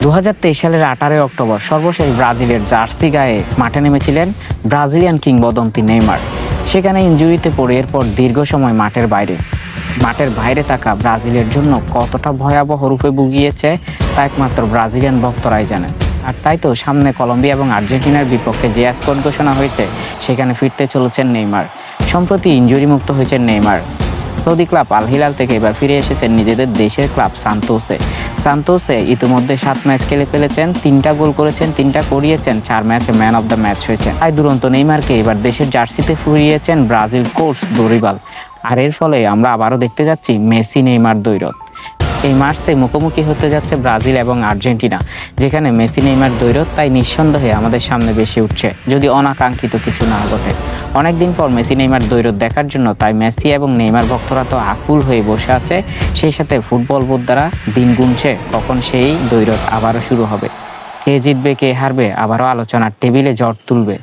2023 সালের 18 অক্টোবর সর্বশেষ ব্রাজিলের জার্সি গায়ে মাঠে নেমেছিলেন ব্রাজিলিয়ান কিংবদন্তি নেইমার। সেখানে ইনজুরিতে পড়ে এরপর দীর্ঘ সময় মাঠের বাইরে থাকা ব্রাজিলের জন্য কতটা ভয়াবহ রূপে ভুগিয়েছে তা একমাত্র ব্রাজিলিয়ান ভক্তরাই জানেন। আর তাই তো সামনে কলম্বিয়া এবং আর্জেন্টিনার বিপক্ষে যে স্কোয়াড ঘোষণা হয়েছে সেখানে ফিরতে চলেছেন নেইমার। সম্প্রতি ইনজুরি মুক্ত হয়েছেন Neymar. Saudi club Al Hilal থেকে এবার ফিরে এসেছেন নিজেদের দেশের ক্লাব সান্তোসে ইতিমধ্যে 7 ম্যাচ খেলে ফেলেছেন, 3টা গোল করেছেন, 3টা করিয়েছেন, 4 ম্যাচে ম্যান অব দ্য ম্যাচ হয়েছেন। তাই দুরন্ত নেইমারকে এবার দেশের জার্সিতে ফিরিয়েছেন ব্রাজিল কোচ দোরিবাল। আর এর ফলে আমরা আবারও দেখতে যাচ্ছি মেসি নেইমার দ্বৈরথ। এই মার্চে মুখোমুখি হতে যাচ্ছে ব্রাজিল এবং আর্জেন্টিনা, যেখানে মেসি নেইমার দ্বৈরথ তাই নিঃসন্দেহে আমাদের সামনে বেশি উঠছে, যদি অনাকাঙ্ক্ষিত কিছু না ঘটে। অনেকদিন পর মেসি নেইমার দ্বৈরথ দেখার জন্য তাই মেসি এবং নেইমার ভক্তরা তো আকুল হয়ে বসে আছে, সেই সাথে ফুটবল বোদ্ধারা দিন গুনছে কখন সেই দ্বৈরথ আবারও শুরু হবে। কে জিতবে কে হারবে আবারও আলোচনার টেবিলে ঝড় তুলবে।